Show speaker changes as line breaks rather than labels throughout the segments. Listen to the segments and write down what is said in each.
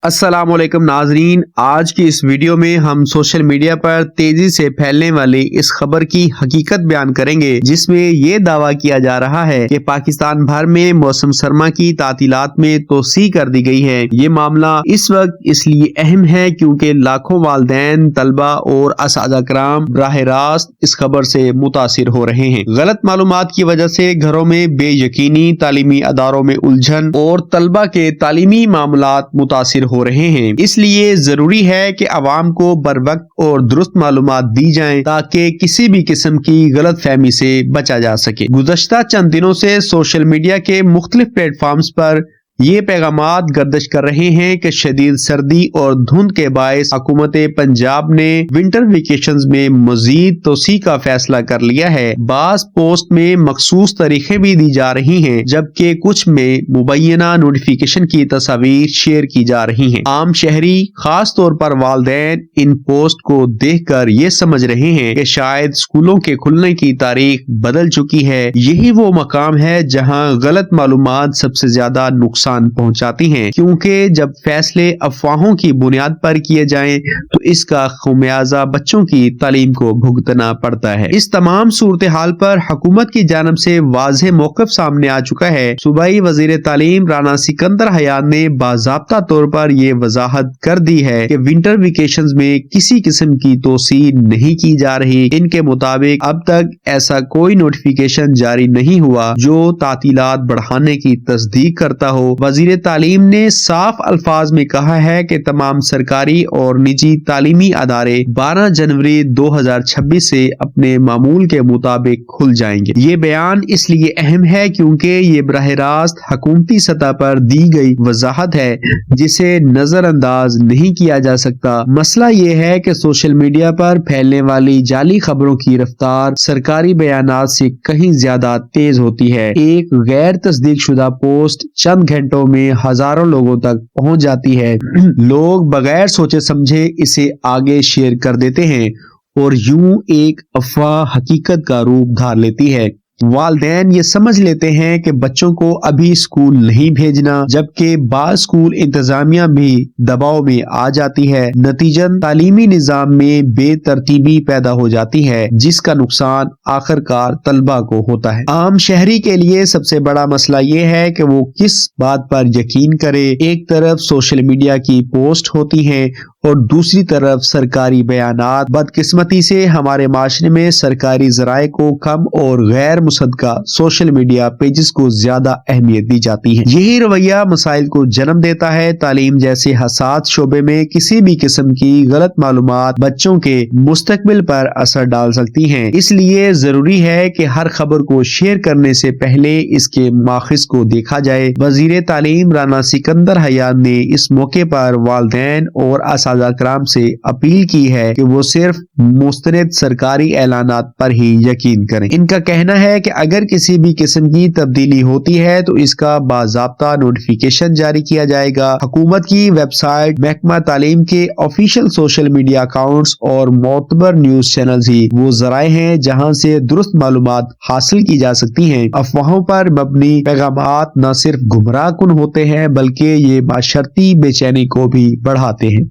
अस्सलाम वालेकुम नाजरीन, आज की इस वीडियो में हम सोशल मीडिया पर तेजी से फैलने वाली इस खबर की हकीकत बयान करेंगे, जिसमें ये दावा किया जा रहा है कि पाकिस्तान भर में मौसम सरमा की तातीलात में तोसी कर दी गई है। ये मामला इस वक्त इसलिए अहम है क्योंकि लाखों वालिदैन, तलबा और असातिज़ा कराम बराह रास्त इस खबर से मुतासिर हो रहे हैं। गलत मालूमात की वजह से घरों में बेयकीनी, तालीमी अदारों में उलझन और तलबा के तालीमी मामलात मुतासिर हो रहे हैं। इसलिए जरूरी है कि अवाम को बर वक्त और दुरुस्त मालूमात दी जाएं ताकि किसी भी किस्म की गलत फहमी से बचा जा सके। गुज़श्ता चंद दिनों से सोशल मीडिया के मुख्तलिफ प्लेटफॉर्म्स पर ये पैगामात गर्दिश कर रहे हैं कि शदीद सर्दी और धुंध के बायस हुकूमत पंजाब ने विंटर वेकेशंस में मजीद तोसी का फैसला कर लिया है। बास पोस्ट में मखसूस तारीखें भी दी जा रही हैं, जबकि कुछ में मुबैना नोटिफिकेशन की तस्वीर शेयर की जा रही हैं। आम शहरी, खास तौर पर वालिदैन इन पोस्ट को देख कर ये समझ रहे हैं कि शायद स्कूलों के खुलने की तारीख बदल चुकी है। यही वो मकाम है जहाँ गलत मालूमात सबसे ज्यादा नुकसान पहुंचाती हैं, क्योंकि जब फैसले अफवाहों की बुनियाद पर किए जाएं तो इसका खुमियाजा बच्चों की तालीम को भुगतना पड़ता है। इस तमाम सूरत हाल पर हुकूमत की जानब से वाज़ेह मौक़िफ़ सामने आ चुका है। सूबाई वज़ीर तालीम राना सिकंदर हयात ने बाज़ाब्ता तौर पर यह वजाहत कर दी है कि विंटर वेकेशंस में किसी किस्म की तोसी नहीं की जा रही। इनके मुताबिक अब तक ऐसा कोई नोटिफिकेशन जारी नहीं हुआ जो तातीलात बढ़ाने की तस्दीक करता हो। वजीर तालीम ने साफ अल्फाज में कहा है कि तमाम सरकारी और निजी तालीमी अदारे 12 जनवरी 2026 से अपने मामूल के मुताबिक खुल जाएंगे। ये बयान इसलिए अहम है क्योंकि ये बराह रास्त हुकूमती सतह पर दी गई वजाहत है जिसे नजरअंदाज नहीं किया जा सकता। मसला ये है कि सोशल मीडिया पर फैलने वाली जाली खबरों की रफ्तार सरकारी बयानात से कहीं ज्यादा तेज होती है। एक गैर तस्दीक शुदा पोस्ट चंद घंटों में हजारों लोगों तक पहुंच जाती है। लोग बगैर सोचे समझे इसे आगे शेयर कर देते हैं और यूं एक अफवाह हकीकत का रूप धार लेती है। वालिदैन ये समझ लेते हैं कि बच्चों को अभी स्कूल नहीं भेजना, जबकि बाज़ स्कूल इंतजामिया भी दबाव में आ जाती है। नतीजन तालीमी निजाम में बेतरतीबी पैदा हो जाती है, जिसका नुकसान आखिरकार तलबा को होता है। आम शहरी के लिए सबसे बड़ा मसला ये है कि वो किस बात पर यकीन करे। एक तरफ सोशल मीडिया की पोस्ट होती है और दूसरी तरफ सरकारी बयानात। बदकिस्मती से हमारे माशरे में सरकारी जराए को कम और गैर मुसद्दका सोशल मीडिया पेजेस को ज्यादा अहमियत दी जाती है। यही रवैया मसाइल को जन्म देता है। तालीम जैसे हसास शोबे में किसी भी किस्म की गलत मालूमात बच्चों के मुस्तकबिल पर असर डाल सकती हैं। इसलिए जरूरी है कि हर खबर को शेयर करने से पहले इसके माखिज को देखा जाए। वजीर तालीम राना सिकंदर हयात ने इस मौके पर वालिदैन और असातिज़ा कराम से अपील की है कि वो सिर्फ मुस्तनद सरकारी ऐलानात पर ही यकीन करें। इनका कहना है कि अगर किसी भी किस्म की तब्दीली होती है तो इसका बाज़ाब्ता नोटिफिकेशन जारी किया जाएगा। हुकूमत की वेबसाइट, महकमा तालीम के ऑफिशियल सोशल मीडिया अकाउंट्स और मोतबर न्यूज चैनल्स ही वो जराए हैं जहां से दुरुस्त मालूमात हासिल की जा सकती हैं। अफवाहों पर मबनी पैगामात न सिर्फ गुमराह कुन होते हैं बल्कि ये बाशर्ती बेचैनी को भी बढ़ाते हैं।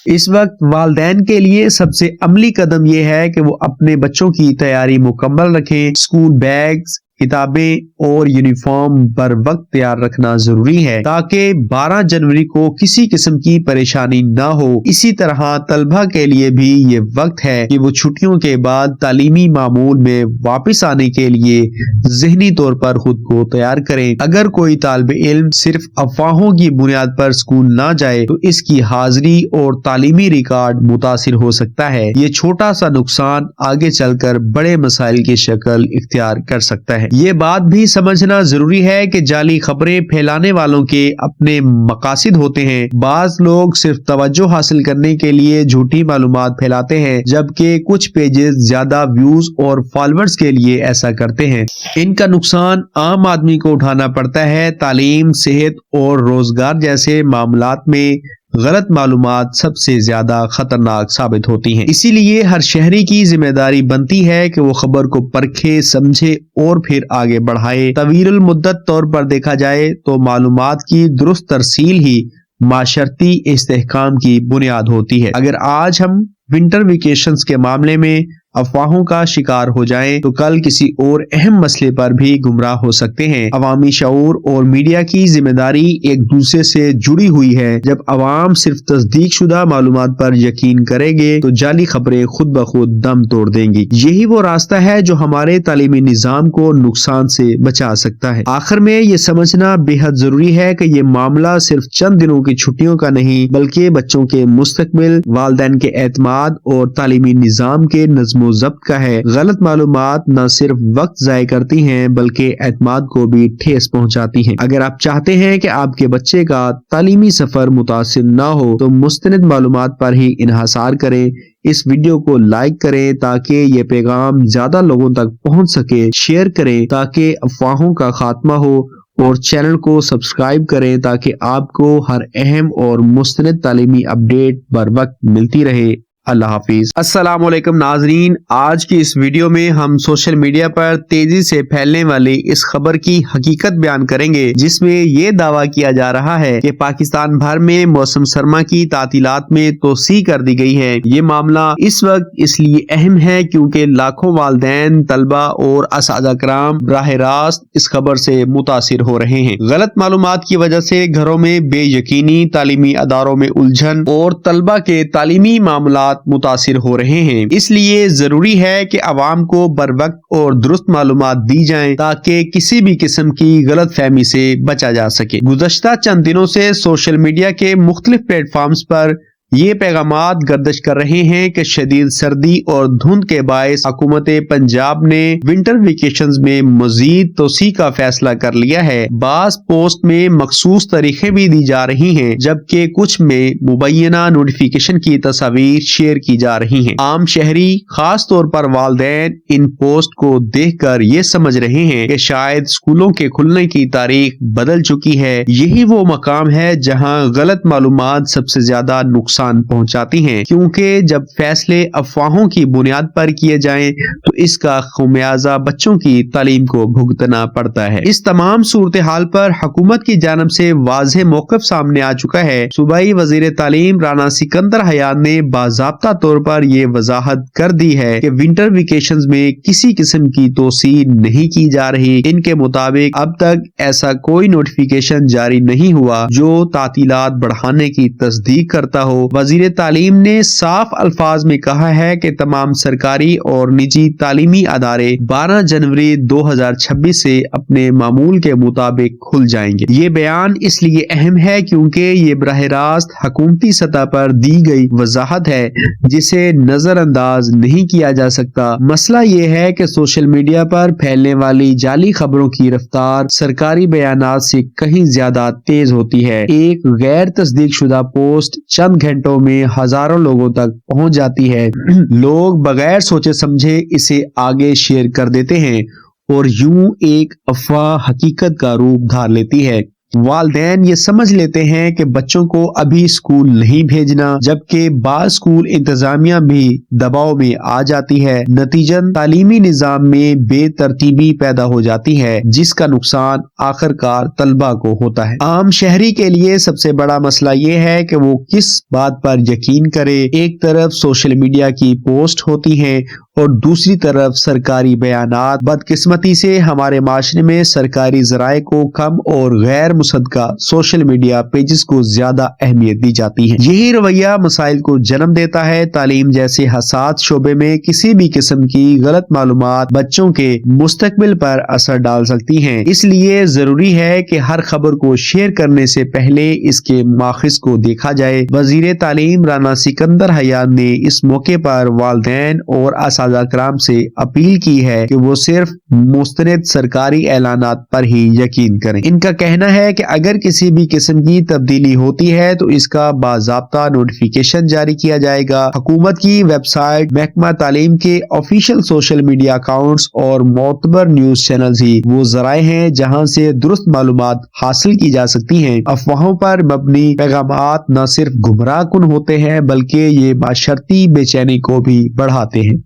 इस वक्त वालिदैन के लिए सबसे अमली कदम यह है कि वो अपने बच्चों की तैयारी मुकम्मल रखें। स्कूल बैग्स, किताबें और यूनिफॉर्म बर वक्त तैयार रखना जरूरी है ताकि 12 जनवरी को किसी किस्म की परेशानी ना हो। इसी तरह तलबा के लिए भी ये वक्त है कि वो छुट्टियों के बाद तालीमी मामूल में वापस आने के लिए ज़हनी तौर पर खुद को तैयार करें। अगर कोई तालिब इल्म सिर्फ अफवाहों की बुनियाद पर स्कूल ना जाए तो इसकी हाजिरी और तालीमी रिकॉर्ड मुतासिर हो सकता है। ये छोटा सा नुकसान आगे चलकर बड़े मसाइल की शक्ल इख्तियार कर सकता है। ये बात भी समझना जरूरी है कि जाली खबरें फैलाने वालों के अपने मकासद होते हैं। बाज लोग सिर्फ तवज्जो हासिल करने के लिए झूठी मालूमात फैलाते हैं, जबकि कुछ पेजेस ज्यादा व्यूज और फॉलोअर्स के लिए ऐसा करते हैं। इनका नुकसान आम आदमी को उठाना पड़ता है। तालीम, सेहत और रोजगार जैसे मामलात में गलत मालूमात सबसे ज्यादा खतरनाक साबित होती हैं। इसीलिए हर शहरी की जिम्मेदारी बनती है कि वो खबर को परखे, समझे और फिर आगे बढ़ाए। तवील मुद्दत तौर पर देखा जाए तो मालूमात की दुरुस्त तरसील ही माशरती इस्तेहकाम की बुनियाद होती है। अगर आज हम विंटर वेकेशंस के मामले में अफवाहों का शिकार हो जाएं, तो कल किसी और अहम मसले पर भी गुमराह हो सकते हैं। अवामी शऊर और मीडिया की जिम्मेदारी एक दूसरे से जुड़ी हुई है। जब अवाम सिर्फ तस्दीक शुदा मालूमात पर यकीन करेंगे तो जाली खबरें खुद ब खुद दम तोड़ देंगी। यही वो रास्ता है जो हमारे तालीमी निज़ाम को नुकसान से बचा सकता है। आखिर में ये समझना बेहद जरूरी है कि ये मामला सिर्फ चंद दिनों की छुट्टियों का नहीं, बल्कि बच्चों के मुस्तकबिल, वालिदैन के एतमाद और तालीमी निज़ाम के नज़्म ज़ब्त का है। गलत मालूमात न सिर्फ वक्त ज़ाय करती हैं बल्कि एतमाद को भी ठेस पहुंचाती हैं। अगर आप चाहते हैं कि आपके बच्चे का तालीमी सफर मुतासिर न हो तो मुस्तनिद मालूमात पर ही इन्हासार करें। इस वीडियो को लाइक करें ताकि ये पैगाम ज्यादा लोगों तक पहुंच सके। शेयर करें ताकि अफवाहों का खात्मा हो और चैनल को सब्सक्राइब करें ताकि आपको हर अहम और मुस्तनिद तालीमी अपडेट बर वक्त मिलती रहे। अल्लाह हाफिज। अस्सलाम वालेकुम नाजरीन, आज की इस वीडियो में हम सोशल मीडिया पर तेजी से फैलने वाली इस खबर की हकीकत बयान करेंगे जिसमें ये दावा किया जा रहा है कि पाकिस्तान भर में मौसम सरमा की तातीलात में तोसी कर दी गई है। ये मामला इस वक्त इसलिए अहम है क्योंकि लाखों वालिदैन, तलबा और असातिज़ा कराम बराह रास्त इस खबर से मुतासिर हो रहे हैं। गलत मालूमात की वजह से घरों में बेयकीनी, तालीमी अदारों में उलझन और तलबा के तालीमी मामलात मुतासिर हो रहे हैं। इसलिए जरूरी है कि अवाम को बर वक्त और दुरुस्त मालूमात दी जाएं ताकि किसी भी किस्म की गलत फहमी से बचा जा सके। गुज़श्ता चंद दिनों से सोशल मीडिया के मुख्तलिफ प्लेटफॉर्म्स पर ये पैगामात गर्दिश कर रहे हैं कि शदीद सर्दी और धुंध के बायस हुकूमत पंजाब ने विंटर वेकेशंस में मजीद तोसी का फैसला कर लिया है। बास पोस्ट में मखसूस तारीखें भी दी जा रही हैं, जबकि कुछ में मुबैना नोटिफिकेशन की तस्वीर शेयर की जा रही हैं। आम शहरी, खास तौर पर वालिदैन इन पोस्ट को देख कर ये समझ रहे हैं कि शायद स्कूलों के खुलने की तारीख बदल चुकी है। यही वो मकाम है जहाँ गलत मालूमात सबसे ज्यादा नुकसान पहुंचाती हैं, क्योंकि जब फैसले अफवाहों की बुनियाद पर किए जाएं तो इसका खुमियाजा बच्चों की तालीम को भुगतना पड़ता है। इस तमाम सूरत हाल पर हुकूमत की जानिब से वाज़ेह मौक़िफ़ सामने आ चुका है। सूबाई वज़ीर तालीम राना सिकंदर हयात ने बाज़ाब्ता तौर पर यह वजाहत कर दी है कि विंटर वेकेशंस में किसी किस्म की तोसी नहीं की जा रही। इनके मुताबिक अब तक ऐसा कोई नोटिफिकेशन जारी नहीं हुआ जो तातीलात बढ़ाने की तस्दीक करता हो। वजीर तालीम ने साफ अल्फाज में कहा है कि तमाम सरकारी और निजी तालीमी अदारे 12 जनवरी 2026 से अपने मामूल के मुताबिक खुल जाएंगे। ये बयान इसलिए अहम है क्योंकि ये बराह रास्त हुकूमती सतह पर दी गई वजाहत है जिसे नजरअंदाज नहीं किया जा सकता। मसला ये है कि सोशल मीडिया पर फैलने वाली जाली खबरों की रफ्तार सरकारी बयानात से कहीं ज्यादा तेज होती है। एक गैर तस्दीक शुदा पोस्ट चंद घंटों में हजारों लोगों तक पहुंच जाती है। लोग बगैर सोचे समझे इसे आगे शेयर कर देते हैं और यूं एक अफवाह हकीकत का रूप धार लेती है। वालिदैन ये समझ लेते हैं कि बच्चों को अभी स्कूल नहीं भेजना, जबकि बाज़ स्कूल इंतजामिया भी दबाव में आ जाती है। नतीजन तालीमी निज़ाम में बेतरतीबी पैदा हो जाती है जिसका नुकसान आखिरकार तलबा को होता है। आम शहरी के लिए सबसे बड़ा मसला ये है कि वो किस बात पर यकीन करे। एक तरफ सोशल मीडिया की पोस्ट होती है और दूसरी तरफ सरकारी बयानात। बदकिस्मती से हमारे माशरे में सरकारी ज़राए को कम और गैर मुसद्दका सोशल मीडिया पेजेस को ज्यादा अहमियत दी जाती है। यही रवैया मसाइल को जन्म देता है। तालीम जैसे हसास शोबे में किसी भी किस्म की गलत मालूमात बच्चों के मुस्तकबिल पर असर डाल सकती हैं। इसलिए जरूरी है कि हर खबर को शेयर करने से पहले इसके माखिज को देखा जाए। वजीर तालीम राना सिकंदर हयात ने इस मौके पर वालिदैन और असातिज़ा कराम से अपील की है कि वो सिर्फ मुस्तनद सरकारी ऐलानात पर ही यकीन करें। इनका कहना है कि अगर किसी भी किस्म की तब्दीली होती है तो इसका बाज़ाब्ता नोटिफिकेशन जारी किया जाएगा। हुकूमत की वेबसाइट, महकमा तालीम के ऑफिशियल सोशल मीडिया अकाउंट्स और मोतबर न्यूज चैनल्स ही वो जराए हैं जहां से दुरुस्त मालूमात हासिल की जा सकती हैं। अफवाहों पर मबनी पैगामात न सिर्फ गुमराह कुन होते हैं बल्कि ये माशरती बेचैनी को भी बढ़ाते हैं।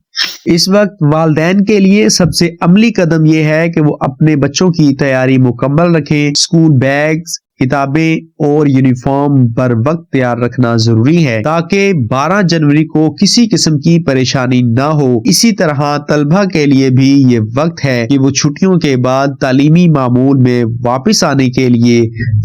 इस वक्त वालिदैन के लिए सबसे अमली कदम यह है कि वो अपने बच्चों की तैयारी मुकम्मल रखें। स्कूल बैग्स, किताबें और यूनिफॉर्म बर वक्त तैयार रखना जरूरी है ताकि 12 जनवरी को किसी किस्म की परेशानी न हो। इसी तरह तलबा के लिए भी ये वक्त है कि वो छुट्टियों के बाद तालीमी मामूल में वापस आने के लिए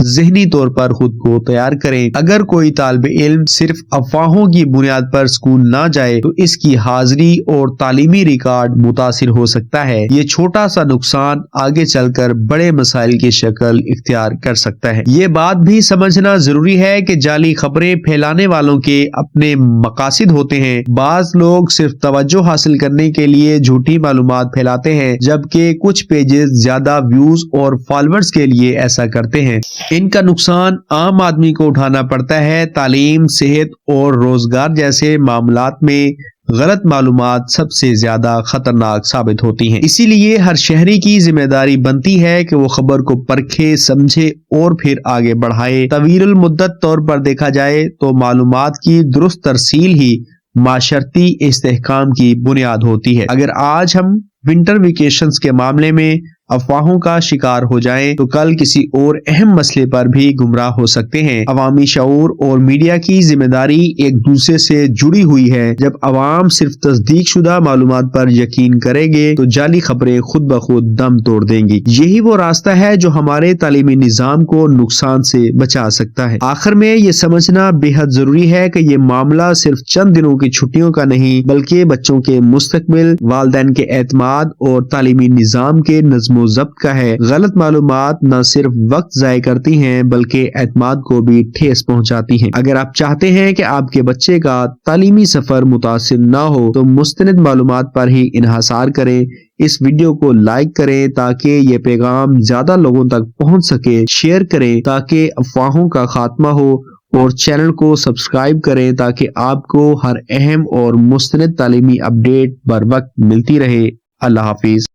ज़हनी तौर पर खुद को तैयार करें। अगर कोई तालिब इल्म सिर्फ अफवाहों की बुनियाद पर स्कूल ना जाए तो इसकी हाजिरी और तालीमी रिकॉर्ड मुतासिर हो सकता है। ये छोटा सा नुकसान आगे चलकर बड़े मसाइल की शक्ल इख्तियार कर सकता है। ये बात भी समझना जरूरी है कि जाली खबरें फैलाने वालों के अपने मकासद होते हैं। बाज लोग सिर्फ तवज्जो हासिल करने के लिए झूठी मालूमात फैलाते हैं, जबकि कुछ पेजेस ज्यादा व्यूज और फॉलोअर्स के लिए ऐसा करते हैं। इनका नुकसान आम आदमी को उठाना पड़ता है। तालीम, सेहत और रोजगार जैसे मामलात में गलत मालूमात सबसे ज्यादा खतरनाक साबित होती हैं। इसीलिए हर शहरी की जिम्मेदारी बनती है कि वो खबर को परखे, समझे और फिर आगे बढ़ाए। तवील मुद्दत तौर पर देखा जाए तो मालूमात की दुरुस्त तरसील ही माशरती इस्तेहकाम की बुनियाद होती है। अगर आज हम विंटर वेकेशंस के मामले में अफवाहों का शिकार हो जाएं तो कल किसी और अहम मसले पर भी गुमराह हो सकते हैं। अवामी शऊर और मीडिया की जिम्मेदारी एक दूसरे से जुड़ी हुई है। जब अवाम सिर्फ तस्दीक शुदा मालूमात पर यकीन करेंगे तो जाली खबरें खुद ब खुद दम तोड़ देंगी। यही वो रास्ता है जो हमारे तालीमी निज़ाम को नुकसान से बचा सकता है। आखिर में ये समझना बेहद जरूरी है कि ये मामला सिर्फ चंद दिनों की छुट्टियों का नहीं बल्कि बच्चों के मुस्तकबिल, वालिदैन के एतमाद और तालीमी निज़ाम के नज़्म ज़ब्त का है। गलत मालूमात न सिर्फ वक्त ज़ाय करती हैं बल्कि एतमाद को भी ठेस पहुंचाती हैं। अगर आप चाहते हैं कि आपके बच्चे का तालीमी सफर मुतासिर न हो तो मुस्तनिद मालूमात पर ही इन्हासार करें। इस वीडियो को लाइक करें ताकि ये पैगाम ज्यादा लोगों तक पहुंच सके। शेयर करें ताकि अफवाहों का खात्मा हो और चैनल को सब्सक्राइब करें ताकि आपको हर अहम और मुस्तनिद तालीमी अपडेट बर वक्त मिलती रहे। अल्लाह हाफिज।